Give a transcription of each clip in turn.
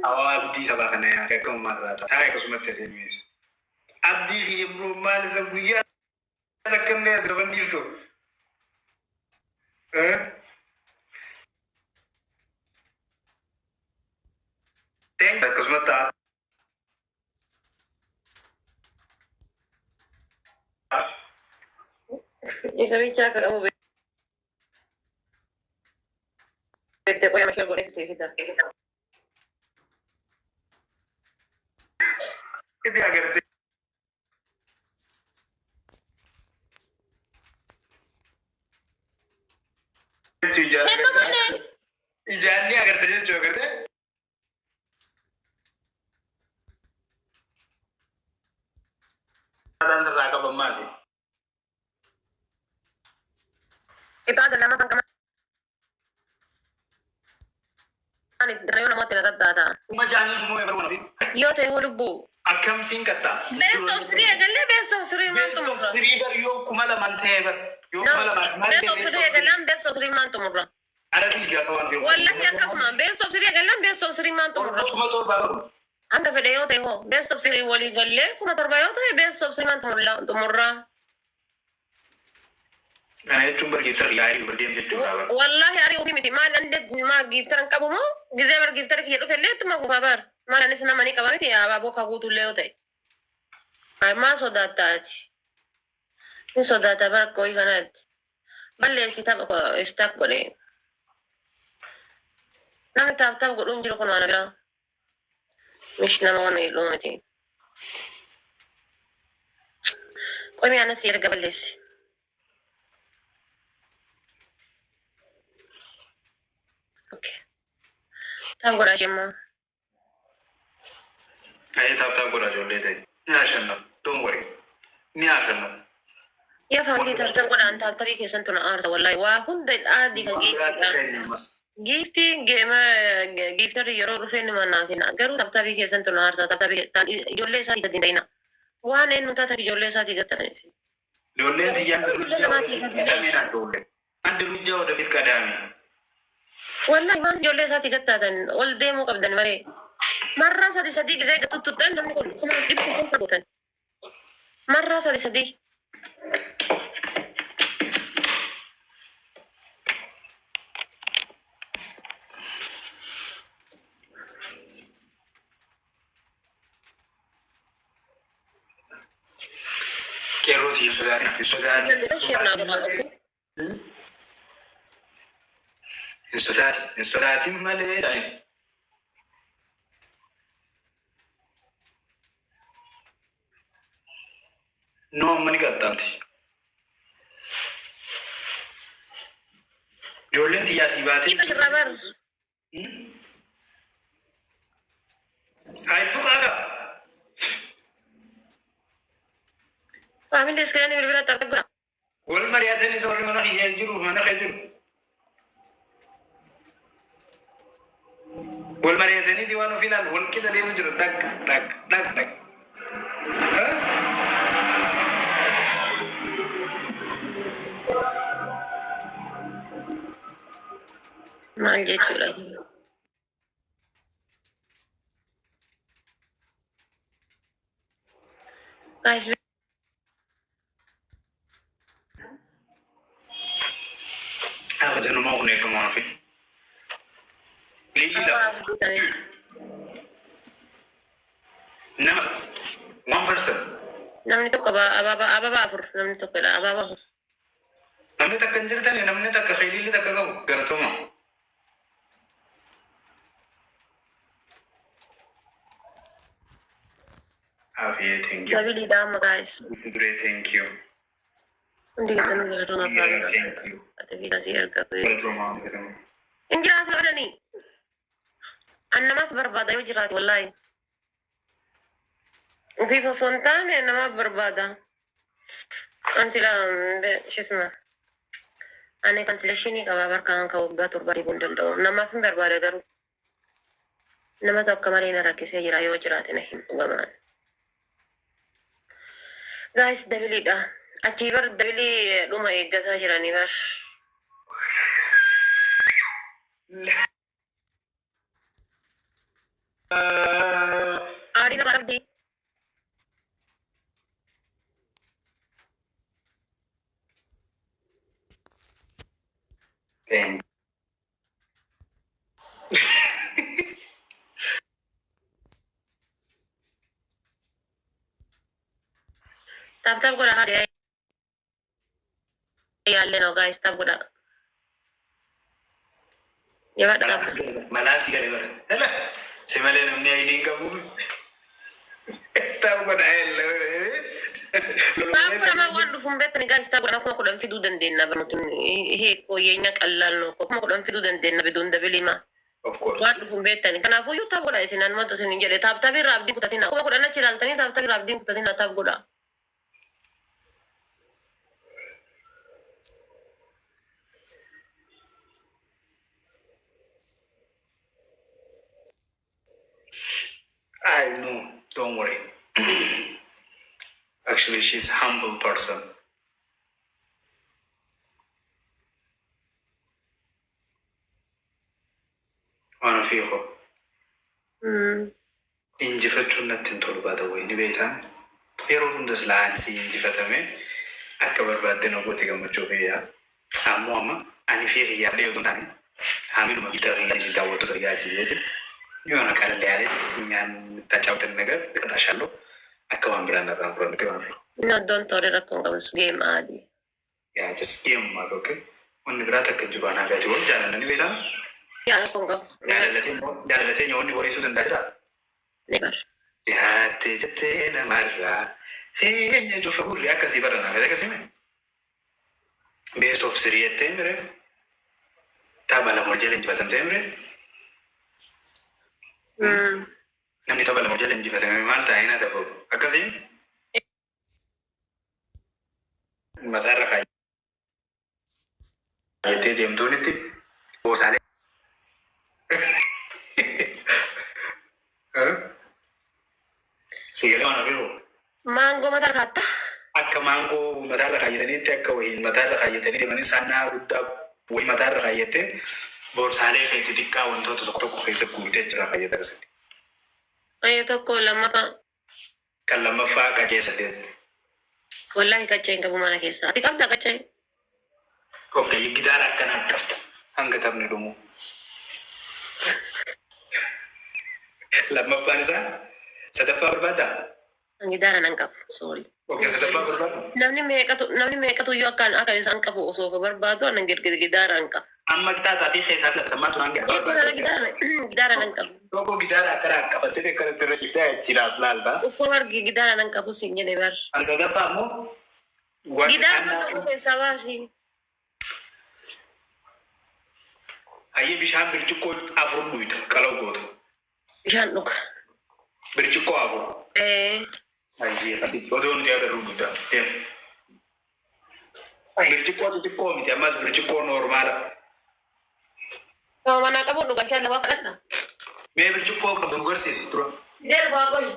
أو أبدي سباقنا يا أخي كم مرة هاي قسمة تدميس أبدي في برو مال زبويا ذكرني أدربني يسوع تين قسمة Isa bicha kamu bete ko ya mashallah goreng sih kita. Ini agar ijanni agar tanya coba kerja dan seraka pemasi Itu adalah makan kemarin. Itu nama tidak kata. cuma jangan semua yang berwarna Yo teh hulubu. akam singkata Best of three adalah best of three mantu murah. Sri ber yo kumala manteber yo kumala Best of three adalah best of three mantu murah. ada tiga sawan sih Wallahi ya kafma best of three adalah best of three mantu murah. cuma tuh baru Anda pada yo teh ho best of three wali galle kuma terbayo teh best of three mantu murah. Karena itu bergiftar lari berdiam itu kabar. Wallahi hari ufi miti mal ande ma giftaran kabu mo gizabar giftar ki do felle tuma ko kabar mal ane sana mani kabar ti aba bo kabu tu leo tay ay ma sodata ati ni sodata bar koi kanat balle sita ko stop ko le nam tab ko dum jiro ko na gra mish na mo ne lo mati ko mi ana sir gaballes okay tam ko rajema Ayo tap guna jolle tay. Ni ashanna. Don't worry. Ni ashanna. يا فهمتي ترتب قد أنت طريقي سنتنا أرض والله وهند الآدي جيفتي جيما جيفتر يرو رفين ما ناكنا قرو تبتبي كي سنتنا أرض تبتبي جولة ساتي تدينا وأنا إنه تاتي جولة ساتي تتنسي Jolle ti yang kadami na jolle. Ande rujja wada fit kadami. والله ما جولة ساتي تتن والدي مو قبضن مري مرة ساتي صديق زي تتتن لم يكن كنا نبكي تتن مرة ساتي صديق Keruti sodati male tay. No mani kattanti. Jolle ti yasibati. Ay tu kaga. Family sekarang ni berbeda tak guna. Wal mariyata ni sorry mana khijuru mana khijuru. Wal mariyata ni diwanu final wal kita dia mujur dag. Maal jechuudha. Guys, apa jenuh mau naik ke mana fit? Lila. Nama 1%. namni tokko ababa afur namni tokko dha ababa afur. Namni takka hin jirtani namni takka khayililli takka qabu galatoma. Afiye, thank you. Sabili dama guys. Great, thank you. Hundi kesan galatoma Yeah, fa'ala. thank you. Ati fi kasi erga fe. Galatoma. Injira asal odani. Annama barbada yo jiraati wallahi. Ufi fosontaane nama barbada. Ansila shisma. Ane cancellationi qaba barkaan ka waggaa torbaati bun danda'u. Namaaf hin barbaada garuu. Nama tokko malee na rakkisee jira yoo jiraate na hin dhugamaan. Guys, dabiliidha. Achii bar dabilii dhuma eeggataa jiranii bar. Adi na rabdi. Thank Tap ko na hadi. Yalle no guys, tap ko na. Yawa tap. Malasi ka diba? Hala, si Malen ang niailing ka mo. Tap ko na Tap ko na mawan fumbet ni guys, tap ko na ko dan fidu dan din na bamutun he ko yenya kallal no ko dan fidu dan din na bidun da bilima. Of course. Wat fumbet ni kana fu yu tap ko na sinan mo to sinin jere tap tabi rabdi ko tatina. Ko na chiral tani tap tabi rabdi ko tatina tap ko da. I know, don't worry. Actually, she's a humble person. One of you. Injifachuun natti hin tolu baata wayini beektaan yeroo hundas la'aansi injifatame akka barbaadde nagooti gammachuu fayyaa ammoo amma ani fi hiyyaa dheetu taane haminuma gita hiyyaa daawwattoota hiyyaati jeeti yoona qalallee yaade nyaan tachaawutan nagar qaxashaallo akka waan biraan irraan furan dhaqee waan firu. No, don't worry, rakkoon qabus game adi. Yeah, just game maal okay. Wanni biraa takka jiru anaa gaati wal jaalannani beektaa. Yeah, rakkoon qabu. Jaalallatee nyaanni horeessuu danda'a jira. Never. Yaate jettee namarraa keenya cufa gurri akkasii baranaa fedha akkasii best of three jettee mire tapha lama wal jala injifatamtee mire namni tapha lama wal jala injifatame maal ta'a hin ta'u akkasii mataarra kaayyatee deemtuunitti boosaalee Sige lang na Mango matar kata. Akka mango matarra kaayataniitti akka wahiin matarra kaayatanii deemanii sannaa guddaa wayii matarra kaayattee boorsaalee feeti xiqqaa wantoota tokko tokko keessa guutee jira kaayata akkasitti. Ayo tokko lammaffaa. Kan lammaffaa qacee saddeet. Wallahi qacee hin qabu mana keessa. Ati qabda qacee? Okay, gidaara akkanaa qabda hanga taphni dhumu. Lammaffaan isaa sadaffaa barbaada? Gidaara nan qabu, sorry. Okay, sadaffaa barbaada? Namni meeqatu yoo akkan isaan qabu osoo barbaadu anan gidaara nan qabu. Amma taataatii keessaa filatsammaatu nan ga'a. Gidaara nan qabu. Tokko gidaara akkanaa qabattee akkanatti irra ciftee achiraas laalta. Uffoo margi gidaara nan qabu siin jedhe bar. An sadaffaa ammoo gidaara nan qabu keessaa baasi. Hayyee bishaan birciqqoo afur dhuyita qaloo goota. Bishaan dhuga. Birciqqoo afur. Hayyee odoo nuti agarru guddaa deemu. Birciqqoo xixiqqoo miti ammas birciqqoo noormaala. Sama mana qabu dhuga kyaa lama kadhadha. Mee birciqqoo qabu nu garsiisi tura. Deemu waaqoyi.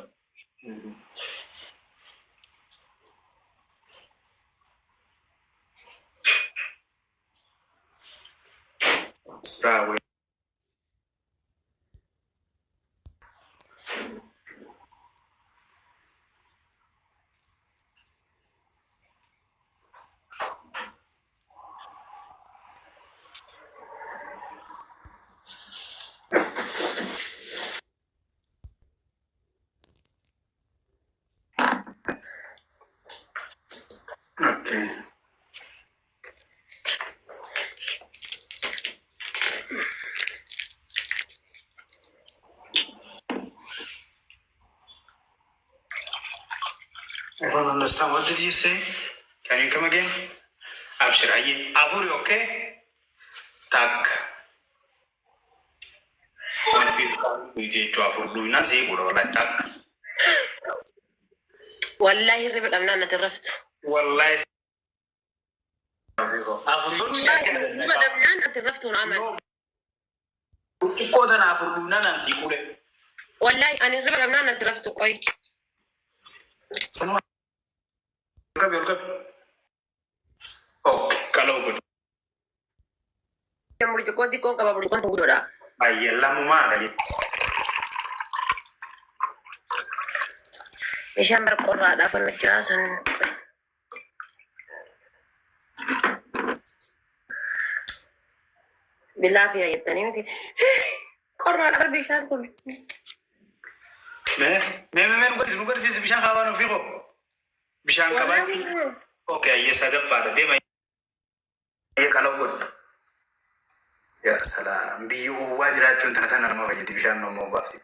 Bravo. Okay. I don't understand. What did you say? Can you come again? Abshir, Avuri, okay? Tak. One people we did to Avur Luna, say, would all like tak. Wallahi ribet amna na teraftu. Wallahi. Ribet amna na teraftu na aman. Kota na Avur Luna na si kule. Wallahi ani ribet amna na teraftu koi. Sama. Okay, kalau good. Yang berjukot di kong kapal berjukot pun dah. Ayah lama mana ni? Bishaan barqorraadhaa kan jiraasan. Bilaa fi ayyattanii miti. Qorraadhaa bishaan kun. Mee nu garsiisi bishaan kaabaan ofii koo. Bishaan qabaachuu. Okay, yes, sadaffaadha. Deema qala'u godhu. Yaa salaam. Biyyi uwwaa jiraachuun tana nama fayyadi bishaan nomoo baafti.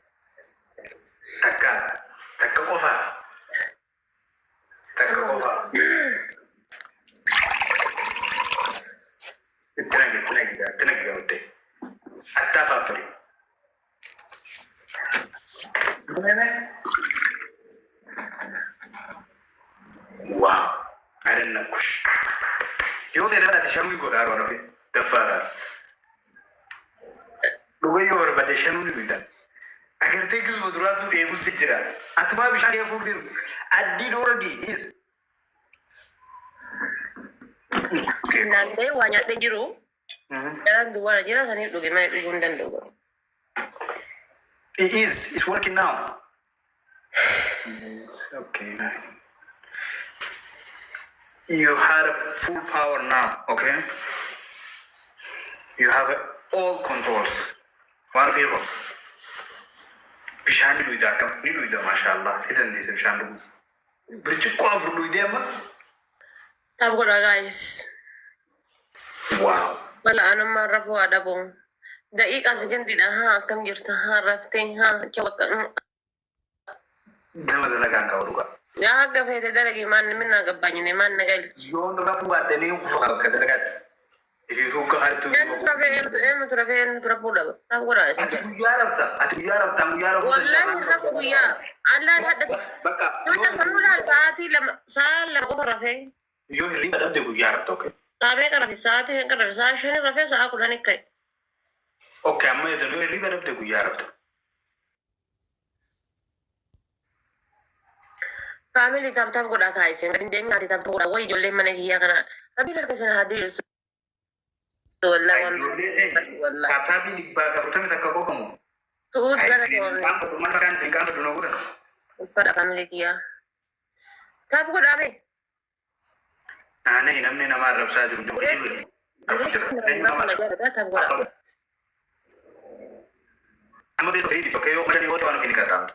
Takka qofaa. Itti nagi gaawwaddee. Attaaf afuri. Wow. Adan nakush. Yoo fedha ati shanuu godhaa waan ofi daffaadha. Dhugaa yoo barbaade shanuu ni bitan. Agartee kisuma duraatu deemuusi jira. Ati maa bishaan kee fuudhiru. Addii dooradii is. Naannoo waa nyaadhee jiru. Jalaan duwwaa jira sanii dhugee mana dhuguu hin danda'u. It is. It's working now. Okay. You had a full power now, okay? You have all controls. One favor. Bishaan luidaa kam? Ni luidaa, mashallah. Idan disa bishaan lugu. Birchiqqoo afur luidee amma? Taap godha guys. Wow. Wala anamma rafuu adabu. Daqiiqaa sekendiidha haa akkam jirta haa raftee haa chawakka. Nama dalagaan qabu dhugaa. Yaa akka feete dalagii maan minna gabbaanyine maan nagalchi. Yoon rafuu baadhanii uffata akka dalagaatti. Ifiifuu akka hartuu. Eenyutu rafuu dhaba. Taap godha. Ati guyyaa raftaa. Wallahi rafu guyyaa. Allaan hadda. Hadda sanuu laal sa'aatii lama qofa rafee. Yoo hirriba dhabde guyyaa rafta, okay? Saamee qarafi sa'aatii hin qarafi sa'a shanii rafee sa'a kudhanii ka'e. Okay, amma yoo hirriba dhabde guyyaa rafta. Family taap godhaa taa'isen gadi deemee haati taap godhaa wayi ijoolleen mana kiyyaa kana rabbi harka sana haa diriirsu. Wallahi wallahi. Taaptaabii dhibbaa qabatame takka qofamu. Tuut gara toorri. Mana kan isin qaama dunoo godhan. Uffata family kiyyaa. Taap godhaa bee. Naannoo namni nama arrabsaa jiru hojii godhi. Amma beektu ta'ii tokko yoo godhanii yoo ta'an ofiin qaxxaamtu.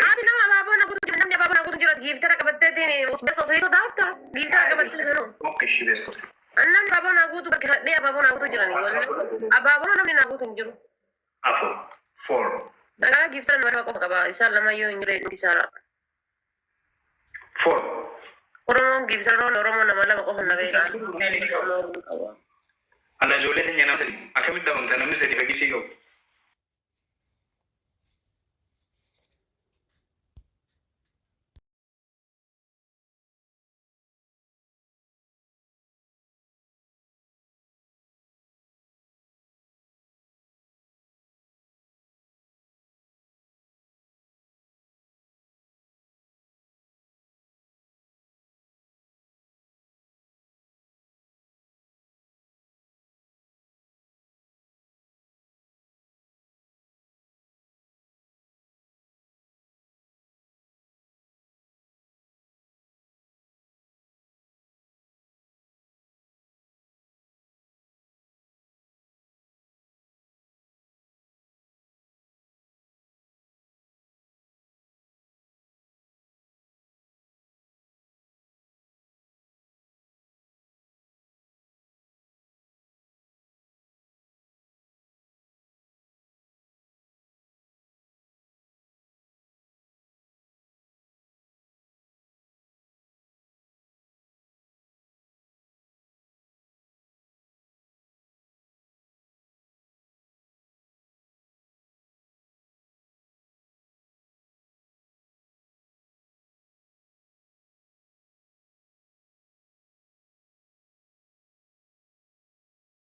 Haati nama abaaboo naguutu jira namni abaaboo naguutu jira giiftara qabatteetiin beeksisa ofii sodaata giiftara qabattee jiru. Okay, shi beestu. Namni abaaboo naguutu bakka hadhee abaaboo naguutu jirani abaaboo namni naguutu hin jiru. Afur. 4. Dhalaa giiftara nama qofa qaba isaan lamayyuu hin jirre isaara. 4. Oromoon giiftara Oromoo nama lama qofa na beekaa. Alla ijoollee keenya nama sadii akkamitti dhabamta namni sadii fagiitii qabu.